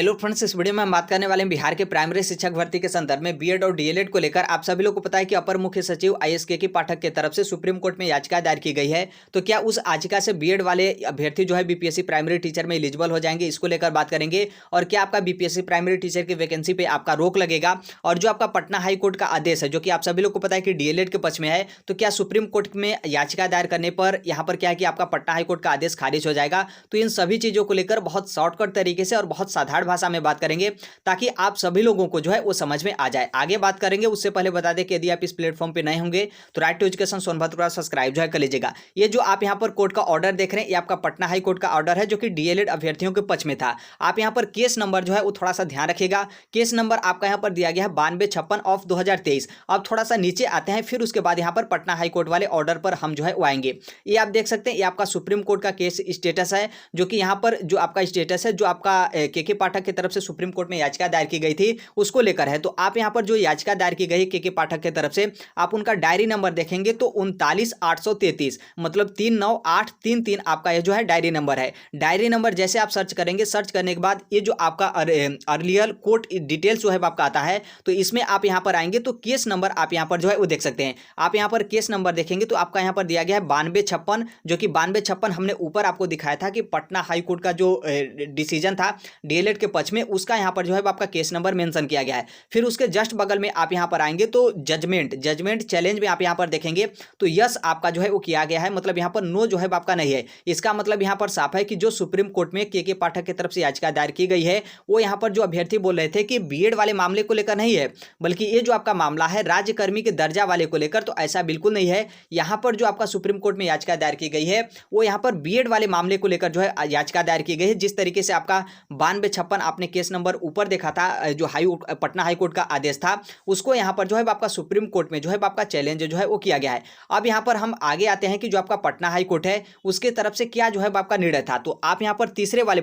Hello friends, इस video में हम बात करने वाले हैं बिहार के प्राइमरी शिक्षक भर्ती के संदर्भ में बीएड और डीएलएड को लेकर। आप सभी लोग को पता है कि अपर मुख्य सचिव आईएएस के पाठक की तरफ से सुप्रीम कोर्ट में याचिका दायर की गई है। तो क्या उस याचिका से बीएड वाले अभ्यर्थी जो है बीपीएससी प्राइमरी टीचर में एलिजिबल हो जाएंगे, इसको लेकर बात करेंगे। और क्या आपका बीपीएससी प्राइमरी टीचर की वैकेंसी पे आपका रोक लगेगा, और जो आपका पटना हाईकोर्ट का आदेश है जो कि आप सभी लोग को पता है कि डीएलएड के पक्ष में है, तो क्या सुप्रीम कोर्ट में याचिका दायर करने पर यहाँ पर क्या है कि आपका पटना हाईकोर्ट का आदेश खारिज हो जाएगा। तो इन सभी चीजों को लेकर बहुत शॉर्टकट तरीके से और बहुत साधारण भाषा में बात करेंगे, ताकि आप सभी लोगों को जो है वो समझ में आ जाए। आगे बात करेंगे उससे पहले बता दें कि यदि आप इस प्लेटफॉर्म पे नए होंगे तो राइट टू एजुकेशन सोनभद्र को सब्सक्राइब जो है कर लीजिएगा। ये जो आप यहाँ पर कोर्ट का ऑर्डर देख रहे हैं, ये आपका पटना हाई कोर्ट का ऑर्डर है जो कि डीएलएड अभ्यर्थियों के पक्ष में था। आप यहाँ पर केस नंबर जो है वो थोड़ा सा ध्यान रखिएगा। केस नंबर आपका यहाँ पर दिया गया है 9256 ऑफ 2023। अब थोड़ा सा नीचे आते हैं, फिर उसके बाद यहाँ पर पटना हाई कोर्ट वाले ऑर्डर पर हम जो है वो आएंगे। ये आप देख सकते हैं, ये आपका सुप्रीम कोर्ट का केस स्टेटस है, जो कि यहाँ पर जो आपका स्टेटस है, जो आपका के पाठक की तरफ से सुप्रीम कोर्ट में याचिका दायर की गई थी उसको लेकर है। तो आप यहां पर जो याचिका दायर की गई के पाठक की तरफ से, आप उनका डायरी नंबर देखेंगे तो 39833 मतलब 39833 आपका ये जो है डायरी नंबर है। डायरी नंबर जैसे आप सर्च करेंगे, सर्च करने के बाद ये जो आपका अर्लियर कोर्ट डिटेल्स जो है आपका आता है, तो इसमें आप यहां पर आएंगे तो केस नंबर आप यहां पर जो है वो देख सकते हैं। आप यहां पर केस नंबर देखेंगे तो आपका यहां पर दिया गया है 9256, जो कि 9256 हमने ऊपर आपको दिखाया था कि पटना हाई कोर्ट का जो डिसीजन था डीएलएड के पक्ष में, उसका यहां पर जो है आपका केस नंबर मेंशन किया गया है। फिर उसके जस्ट बगल में आप यहां पर आएंगे तो जजमेंट चैलेंज में आप यहां पर देखेंगे तो यस आपका जो है वो किया गया है, मतलब यहां पर नो जो है आपका नहीं है। इसका मतलब यहां पर साफ है कि जो सुप्रीम कोर्ट में के पाठक की तरफ से याचिका दायर की गई है, वो यहां पर जो अभ्यर्थी बोल रहे थे कि बीएड वाले मामले को लेकर नहीं है, बल्कि ये जो आपका मामला है राज्यकर्मी के दर्जा वाले को लेकर, तो ऐसा बिल्कुल नहीं है। यहां पर जो आपका सुप्रीम कोर्ट में याचिका दायर की गई है वो यहां पर बीएड वाले मामले को लेकर जो है याचिका दायर की गई है। जिस तरीके से आपका 9256 आपने केस नंबर ऊपर देखा था, जो पटना हाई कोर्ट का आदेश था, उसको यहां पर जो है आपका सुप्रीम कोर्ट में जो है आपका चैलेंज जो है वो किया गया है। अब यहां पर हम आगे आते हैं कि जो आपका पटना हाई कोर्ट है उसके तरफ से क्या जो है आपका निर्णय था। तो आप यहां पर तीसरे वाले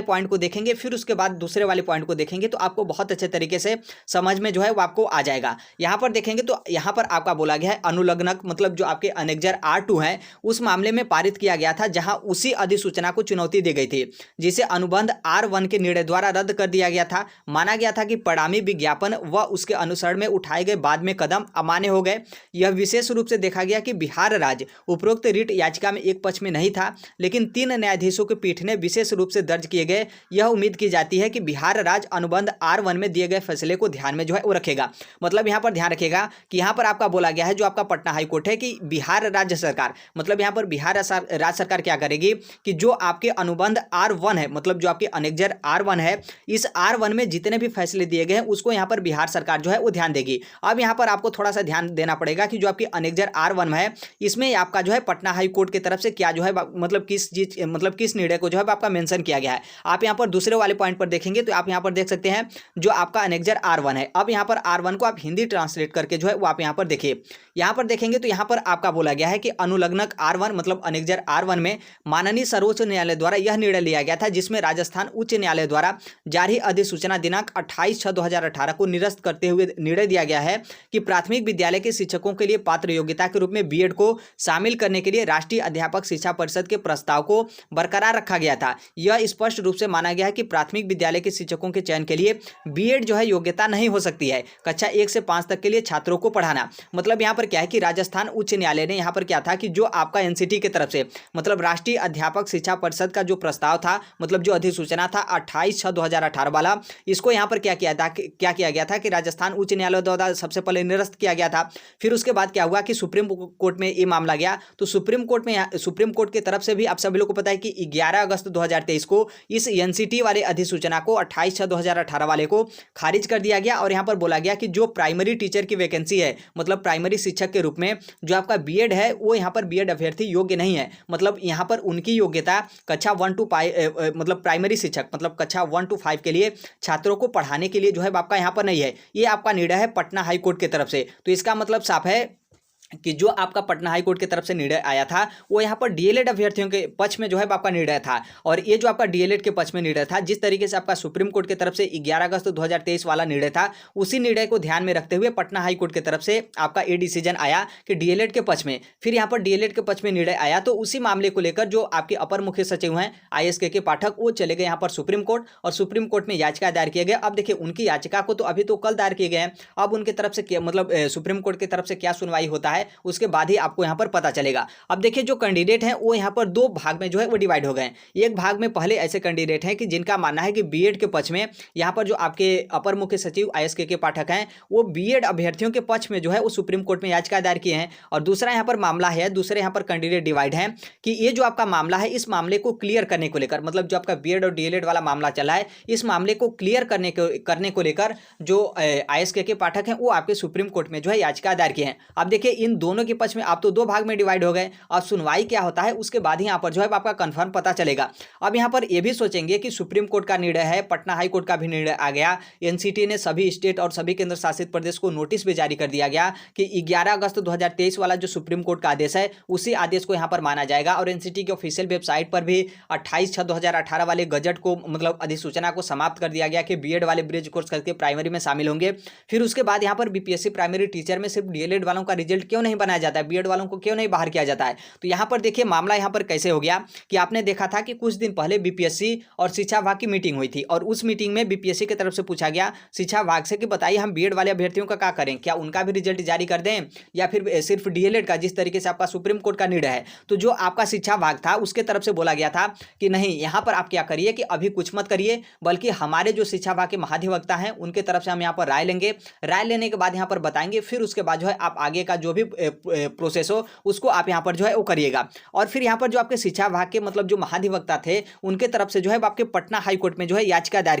पॉइंट को देखेंगे, फिर उसके बाद दूसरे वाले पॉइंट को देखेंगे, तो आपको बहुत अच्छे तरीके से समझ में जो है वो आपको आ जाएगा। यहां पर देखेंगे तो यहां पर आपका बोला गया है अनुलग्नक, मतलब जो आपके अनेक्जर R2 है उस मामले में पारित किया गया था, जहां उसी अधिसूचना को चुनौती दी गई थी, जिसे अनुबंध R1 के निर्णय द्वारा रद्द कर दिया गया था। माना गया था कि परिणामी विज्ञापन व उसके अनुसरण में उठाए गए बाद में कदम अमान्य हो गए। यह विशेष रूप से देखा गया कि बिहार राज्य उपरोक्त रिट याचिका में एक पक्ष में नहीं था, लेकिन 3 न्यायाधीशों की पीठ ने विशेष रूप से दर्ज किए गए यह उम्मीद की जाती है कि बिहार राज्य अनुबंध R1 में दिए गए फैसले को ध्यान में जो है वो रखेगा। मतलब यहाँ पर ध्यान रखेगा कि यहाँ पर आपका बोला गया है जो आपका पटना हाई कोर्ट है कि बिहार राज्य सरकार, मतलब यहाँ पर बिहार राज्य सरकार क्या करेगी कि जो आपके अनुबंध R1 है, मतलब जो आपके अनेक्जर R1 है, इस R1 में जितने भी फैसले दिए गए हैं उसको यहाँ पर बिहार सरकार जो है वो ध्यान देगी। अब यहाँ पर आपको थोड़ा सा ध्यान देना पड़ेगा कि जो आपकी अनेक्जर R1 है, इसमें आपका जो है पटना हाई कोर्ट की तरफ से क्या जो है मतलब किस निर्णय को जो है आपका मेंशन किया गया है। आप यहाँ पर दूसरे वाले पॉइंट पर देखेंगे तो आप यहाँ पर देख सकते हैं जो आपका अनेक्जर R1 है। अब यहाँ पर R1 को आप हिंदी ट्रांसलेट करके जो है वो आप यहाँ पर देखिए, यहाँ पर देखेंगे तो यहाँ पर आपका बोला गया है कि अनुलग्नक R1 मतलब अनेक्जर R1 में माननीय सर्वोच्च न्यायालय द्वारा यह निर्णय लिया गया था, जिसमें राजस्थान उच्च न्यायालय द्वारा जारी अधिसूचना दिनांक 28/6/2018 को निरस्त करते हुए निर्णय दिया गया है कि प्राथमिक विद्यालय के शिक्षकों के लिए पात्र योग्यता के रूप में बीएड को शामिल करने के लिए राष्ट्रीय अध्यापक शिक्षा परिषद के प्रस्ताव को बरकरार रखा गया था। यह स्पष्ट रूप से माना गया है कि प्राथमिक विद्यालय के शिक्षकों के चयन के लिए बीएड जो है योग्यता नहीं हो सकती है कक्षा 1 से 5 तक के लिए छात्रों को पढ़ाना। मतलब यहाँ पर क्या है कि राजस्थान उच्च न्यायालय ने यहाँ पर क्या था कि जो आपका एनसीटी की तरफ से, मतलब राष्ट्रीय अध्यापक शिक्षा परिषद का जो प्रस्ताव था, मतलब जो अधिसूचना था 28/6/2018 वाला, इसको यहाँ पर क्या किया गया था कि राजस्थान उच्च न्यायालय द्वारा सबसे पहले निरस्त किया गया था। फिर उसके बाद क्या हुआ कि सुप्रीम कोर्ट में ये मामला गया, तो सुप्रीम कोर्ट की तरफ से भी आप सभी लोग को पता है कि 11 अगस्त 2023 को इस एनसीटी वाले अधिसूचना को 28/6/2018 वाले को खारिज कर दिया गया। और यहाँ पर बोला गया कि जो प्राइमरी टीचर की वैकेंसी है, मतलब प्राइमरी शिक्षक के रूप में जो आपका बीएड है, वो यहाँ पर बीएड अभ्यर्थी योग्य नहीं है। मतलब यहाँ पर उनकी योग्यता कक्षा 1 to 5 मतलब प्राइमरी शिक्षक मतलब कक्षा 1 to 5 के लिए छात्रों को पढ़ाने के लिए जो है आपका यहाँ पर नहीं है। ये आपका निर्णय है पटना हाई कोर्ट की तरफ से। तो इसका मतलब साफ है कि जो आपका पटना हाई कोर्ट की तरफ से निर्णय आया था वो यहाँ पर डीएलएड अभ्यर्थियों के पक्ष में जो है आपका निर्णय था। और ये जो आपका डीएलएड के पक्ष में निर्णय था, जिस तरीके से आपका सुप्रीम कोर्ट की तरफ से 11 अगस्त 2023 वाला निर्णय था, उसी निर्णय को ध्यान में रखते हुए पटना हाई कोर्ट की तरफ से आपका ये डिसीजन आया कि डीएलएड के पक्ष में, फिर यहाँ पर डीएलएड के पक्ष में निर्णय आया तो उसी मामले को लेकर जो आपके अपर मुख्य सचिव हैं ISK के पाठक, वो चले गए यहाँ पर सुप्रीम कोर्ट और सुप्रीम कोर्ट में याचिका दायर किया गया। अब देखिए उनकी याचिका को तो अभी तो कल दायर किए गए हैं, अब उनकी तरफ से मतलब सुप्रीम कोर्ट की तरफ से क्या सुनवाई होता है उसके बाद ही आपको यहाँ पर पता चलेगा। अब देखिए जो कैंडिडेट हैं वो यहाँ पर दो भाग में जो है वो डिवाइड हो गए। एक भाग में पहले ऐसे कैंडिडेट हैं कि जिनका मानना है कि बीएड के पक्ष में यहाँ पर जो आपके अपर मुख्य सचिव ISK के पाठक हैं वो बीएड अभ्यर्थियों के पक्ष में जो है वो सुप्रीम कोर्ट में याचिका दायर किए हैं। और दूसरा यहाँ पर मामला है, दूसरे यहाँ पर कैंडिडेट डिवाइड है कि ये जो आपका मामला है इस मामले को क्लियर करने को लेकर, मतलब जो आपका बीएड और डीएलएड वाला मामला चला है इस मामले को क्लियर करने को लेकर जो ISK के पाठक हैं वो आपके सुप्रीम कोर्ट में जो है याचिका दायर किए हैं। अब देखिए इन दोनों के पक्ष में आप तो दो भाग में डिवाइड हो गए, अब सुनवाई क्या होता है उसके बाद ही यहाँ पर जो है आपका कंफर्म पता चलेगा। अब यहाँ पर ये भी सोचेंगे कि सुप्रीम कोर्ट का निर्णय है, पटना हाई कोर्ट का भी निर्णय आ गया, एनसीटी ने सभी स्टेट और सभी केंद्र शासित प्रदेश को नोटिस भी जारी कर दिया गया कि 11 अगस्त 2023 वाला जो सुप्रीम कोर्ट का आदेश है उसी आदेश को यहाँ पर माना जाएगा। और एनसीटी की ऑफिशियल वेबसाइट पर भी 28/6/2018 वाले गजट को मतलब अधिसूचना को समाप्त कर दिया गया कि बीएड वाले ब्रिज कोर्स करके प्राइमरी में शामिल होंगे। फिर उसके बाद यहाँ पर बीपीएससी प्राइमरी टीचर में सिर्फ डीएलएड वालों का रिजल्ट क्यों नहीं बनाया जाता है, बीएड वालों को क्यों नहीं बाहर किया जाता है। तो यहाँ पर देखिए मामला यहाँ पर कैसे हो गया कि आपने देखा था कि कुछ दिन पहले बीपीएससी और शिक्षा विभाग की मीटिंग हुई थी और उस मीटिंग में बीपीएससी की तरफ से पूछा गया शिक्षा विभाग से कि बताइए हम बीएड वाले अभ्यर्थियों का क्या करें, क्या उनका भी रिजल्ट जारी कर दें या फिर सिर्फ डीएलएड का, जिस तरीके से आपका सुप्रीम कोर्ट का निर्णय है। तो जो आपका शिक्षा विभाग था उसके तरफ से बोला गया था कि नहीं, यहाँ पर आप क्या करिए कि अभी कुछ मत करिए, बल्कि हमारे जो शिक्षा विभाग के महाधिवक्ता हैं उनके तरफ से हम यहाँ पर राय लेंगे, राय लेने के बाद यहाँ पर बताएंगे, फिर उसके बाद जो है आप आगे का जो भी प्रोसेस हो उसको आप यहाँ पर जो है वो करिएगा। और फिर यहाँ पर जो आपके शिक्षा विभाग के मतलब जो महाधिवक्ता थे उनके तरफ से जो है आपके पटना हाई कोर्ट में जो है याचिका दायर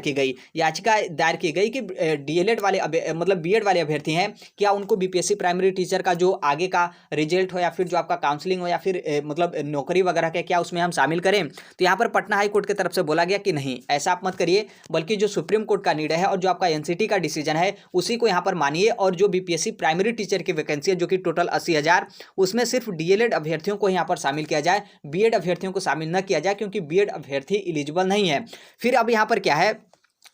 की गई कि डीएलएड वाले मतलब बीएड वाले अभ्यर्थी हैं क्या उनको बीपीएससी प्राइमरी टीचर का जो आगे का रिजल्ट हो या फिर जो आपका काउंसलिंग हो या फिर मतलब नौकरी वगैरह के क्या उसमें हम शामिल करें। तो यहाँ पर पटना हाई कोर्ट की तरफ से बोला गया कि नहीं, ऐसा आप मत करिए, बल्कि जो सुप्रीम कोर्ट का निर्णय है और जो आपका एनसीटी का डिसीजन है उसी को यहाँ पर मानिए। और जो बीपीएससी प्राइमरी टीचर की वैकेंसी है जो कि टोटल 80,000, उसमें सिर्फ डीएलएड अभ्यर्थियों को यहाँ पर शामिल किया जाए, बीएड अभ्यर्थियों को शामिल न किया जाए क्योंकि बीएड अभ्यर्थी एलिजिबल नहीं है। फिर अब यहाँ पर क्या है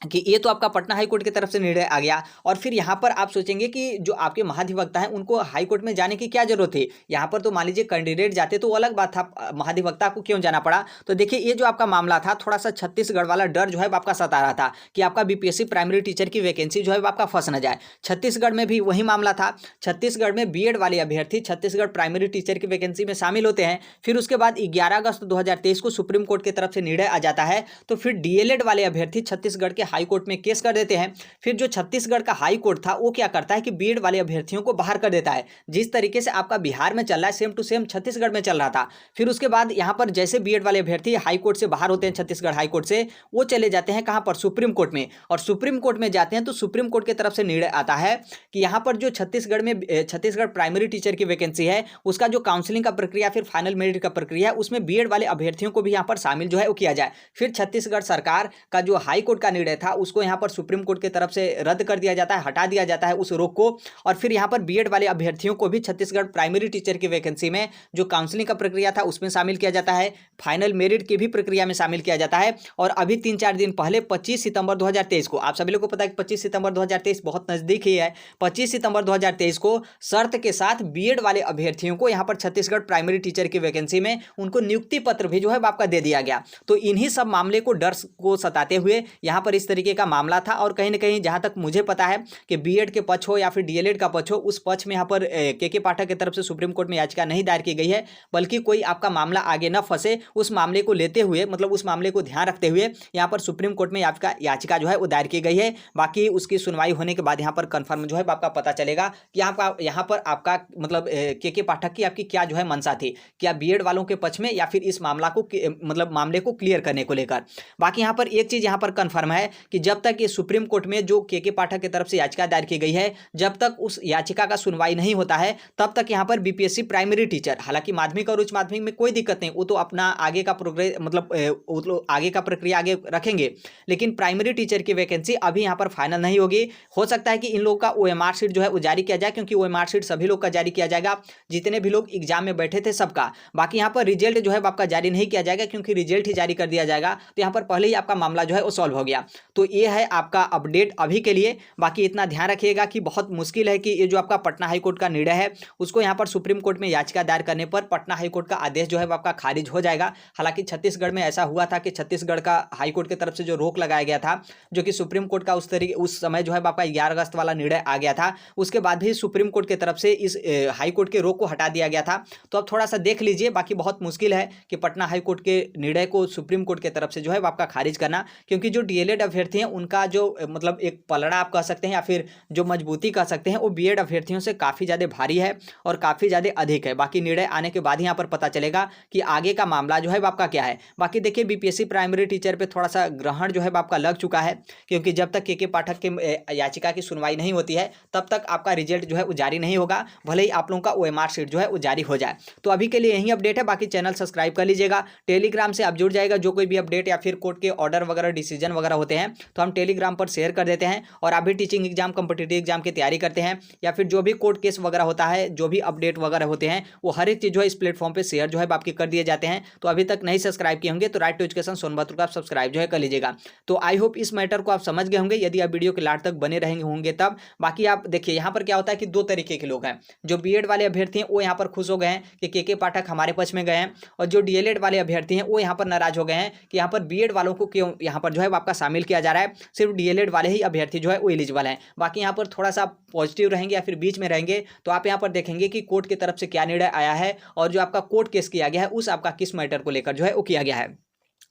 कि ये तो आपका पटना हाई कोर्ट की तरफ से निर्णय आ गया। और फिर यहाँ पर आप सोचेंगे कि जो आपके महाधिवक्ता हैं उनको हाई कोर्ट में जाने की क्या जरूरत थी। यहाँ पर तो मान लीजिए कैंडिडेट जाते तो अलग बात था, महाधिवक्ता को क्यों जाना पड़ा। तो देखिए ये जो आपका मामला था थोड़ा सा छत्तीसगढ़ वाला डर जो है आपका सता रहा था कि आपका बीपीएससी प्राइमरी टीचर की वैकेंसी जो है आपका फंस न जाए। छत्तीसगढ़ में भी वही मामला था, छत्तीसगढ़ में बीएड वाले अभ्यर्थी छत्तीसगढ़ प्राइमरी टीचर की वैकेंसी में शामिल होते हैं। फिर उसके बाद 11 अगस्त 2023 को सुप्रीम कोर्ट की तरफ से निर्णय आ जाता है, तो फिर डीएलएड वाले अभ्यर्थी छत्तीसगढ़ के हाई कोर्ट में केस कर देते हैं। फिर जो छत्तीसगढ़ का हाई कोर्ट था वो क्या करता है कि बीएड वाले अभ्यर्थियों को बाहर कर देता है। जिस तरीके से आपका बिहार में चल रहा है सेम टू सेम छत्तीसगढ़ में चल रहा था। फिर उसके बाद यहाँ पर जैसे बीएड वाले अभ्यर्थी हाई कोर्ट से बाहर होते हैं, छत्तीसगढ़ हाई कोर्ट से, वो चले जाते हैं कहाँ पर, सुप्रीम कोर्ट में। और सुप्रीम कोर्ट में जाते हैं तो सुप्रीम कोर्ट की तरफ से निर्णय आता है कि यहाँ पर जो छत्तीसगढ़ प्राइमरी टीचर की वैकेंसी है उसका जो काउंसलिंग का प्रक्रिया फिर फाइनल मेरिट का प्रक्रिया है उसमें बीएड वाले अभ्यर्थियों को भी यहाँ पर शामिल जो है वो किया जाए। फिर छत्तीसगढ़ सरकार का जो हाई कोर्ट का निर्णय था उसको यहाँ पर सुप्रीम कोर्ट की तरफ से रद्द कर दिया जाता है, हटा दिया जाता है उस रोक को। और फिर यहाँ पर बीएड वाले अभ्यर्थियों को भी छत्तीसगढ़ प्राइमरी टीचर की वैकेंसी में जो काउंसलिंग का प्रक्रिया था उसमें शामिल किया जाता है, फाइनल मेरिट की भी प्रक्रिया में शामिल किया जाता है। और अभी 3-4 दिन पहले 25 सितंबर 2023 को, आप सभी लोगों को पता है कि 25 सितंबर 2023 बहुत नजदीक ही है, 25 सितंबर 2023 को शर्त के साथ बीएड वाले अभ्यर्थियों को यहाँ पर छत्तीसगढ़ प्राइमरी टीचर की वैकेंसी में उनको नियुक्ति पत्र भी जो है आपका दे दिया गया। तो इन्हीं सब मामले को डर को सताते हुए यहाँ पर इस तरीके का मामला था। और कहीं ना कहीं जहाँ तक मुझे पता है कि बीएड के पक्ष हो या फिर डीएलएड का पक्ष हो, उस पक्ष में यहाँ पर के पाठक की तरफ से सुप्रीम कोर्ट में याचिका नहीं दायर की गई है, बल्कि कोई आपका मामला आगे न फंसे उस मामले को लेते हुए, मतलब उस मामले को ध्यान रखते हुए यहाँ पर सुप्रीम कोर्ट में याचिका जो है वो दायर की गई है। बाकी उसकी सुनवाई होने के बाद यहाँ पर कन्फर्म जो है आपका पता चलेगा कि यहाँ पर आपका मतलब के पाठक की आपकी क्या जो है मंशा थी, क्या बीएड वालों के पक्ष में या फिर इस मामला को मतलब मामले को क्लियर करने को लेकर। बाकी यहाँ पर एक चीज यहाँ पर कन्फर्म है कि जब तक ये सुप्रीम कोर्ट में जो के पाठक की तरफ से याचिका दायर की गई है, जब तक उस याचिका का सुनवाई नहीं होता है तब तक यहाँ पर बीपीएससी प्राइमरी टीचर, हालांकि माध्यमिक और उच्च माध्यमिक में कोई दिक्कत नहीं, वो तो अपना आगे का प्रोग्रेस मतलब वो तो आगे का प्रक्रिया आगे रखेंगे, लेकिन प्राइमरी टीचर की वैकेंसी अभी यहाँ पर फाइनल नहीं होगी। हो सकता है कि इन लोगों का ओएमआर शीट जो है वो जारी किया जाए, क्योंकि ओएमआर शीट सभी लोग का जारी किया जाएगा, जितने भी लोग एग्जाम में बैठे थे सबका। बाकी यहाँ पर रिजल्ट जो है आपका जारी नहीं किया जाएगा, क्योंकि रिजल्ट ही जारी कर दिया जाएगा, तो यहाँ पर पहले ही आपका मामला जो है वो सॉल्व हो गया। तो ये है आपका अपडेट अभी के लिए। बाकी इतना ध्यान रखिएगा कि बहुत मुश्किल है कि ये जो आपका पटना हाईकोर्ट का निर्णय है उसको यहाँ पर सुप्रीम कोर्ट में याचिका दायर करने पर पटना हाईकोर्ट का आदेश जो है वो आपका खारिज हो जाएगा। हालांकि छत्तीसगढ़ में ऐसा हुआ था कि छत्तीसगढ़ का हाईकोर्ट की तरफ से जो रोक लगाया गया था, जो कि सुप्रीम कोर्ट का उस समय जो है आपका 11 अगस्त वाला निर्णय आ गया था, उसके बाद भी सुप्रीम कोर्ट की तरफ से इस हाईकोर्ट के रोक को हटा दिया गया था। तो अब थोड़ा सा देख लीजिए। बाकी बहुत मुश्किल है कि पटना हाईकोर्ट के निर्णय को सुप्रीम कोर्ट की तरफ से जो है आपका खारिज करना, क्योंकि जो डीएलएड अभ्यर्थी हैं उनका जो मतलब एक पलड़ा आप कह सकते हैं या फिर जो मजबूती कह सकते हैं वो बीएड अभ्यर्थियों से काफ़ी ज़्यादा भारी है और काफ़ी ज़्यादा अधिक है। बाकी निर्णय आने के बाद ही यहाँ पर पता चलेगा कि आगे का मामला जो है आपका क्या है। बाकी देखिए बीपीएससी प्राइमरी टीचर पे थोड़ा सा ग्रहण जो है आपका लग चुका है, क्योंकि जब तक के पाठक के याचिका की सुनवाई नहीं होती है तब तक आपका रिजल्ट जो है वो जारी नहीं होगा, भले ही आप लोगों का ओएमआर शीट जो है वो जारी हो जाए। तो अभी के लिए यही अपडेट है। बाकी चैनल सब्सक्राइब कर लीजिएगा, टेलीग्राम से आप जुड़ जाएगा, जो कोई भी अपडेट या फिर कोर्ट के ऑर्डर वगैरह डिसीजन वगैरह होते हैं तो हम टेलीग्राम पर शेयर कर देते हैं। और आप भी टीचिंग एग्जाम कॉम्पिटिटिव एग्जाम की तैयारी करते हैं या फिर जो भी कोर्ट केस वगैरह होता है, जो भी अपडेट वगैरह होते हैं, वो हर एक चीज़ जो है इस प्लेटफॉर्म पे शेयर जो है आपके कर दिए जाते हैं। तो अभी तक नहीं सब्सक्राइब किए होंगे तो राइट टू एजुकेशन सोनभद्र को आप सब्सक्राइब जो है कर लीजिएगा। तो आई होप इस मैटर को आप समझ गए होंगे, यदि आप वीडियो के लास्ट तक बने रहेंगे होंगे तब। बाकी आप देखिए यहाँ पर क्या होता है कि दो तरीके के लोग हैं। जो बीएड वाले अभ्यर्थी हैं वो यहाँ पर खुश हो गए हैं कि के पाठक हमारे पक्ष में गए हैं, और जो डीएलएड वाले अभ्यर्थी हैं वो यहाँ पर नाराज हो गए हैं कि यहाँ पर बीएड वालों को क्यों यहाँ पर जो है आपका शामिल किया जा रहा है, सिर्फ डीएलएड वाले ही अभ्यर्थी जो है वो एलिजिबल हैं। बाकी यहाँ पर थोड़ा सा पॉजिटिव रहेंगे या फिर बीच में रहेंगे तो आप यहाँ पर देखेंगे कि कोर्ट की तरफ से क्या निर्णय आया है और जो आपका कोर्ट केस किया गया है उस आपका किस मैटर को लेकर जो है वो किया गया है।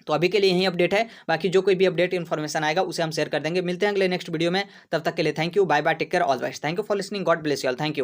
तो अभी के लिए यही अपडेट है। बाकी जो कोई भी अपडेट इन्फॉर्मेशन आएगा उसे हम शेयर कर देंगे। मिलते हैं अगले नेक्स्ट वीडियो में, तब तक के लिए thank you, bye bye, take care, all the best, thank you for listening, God bless you all, thank you.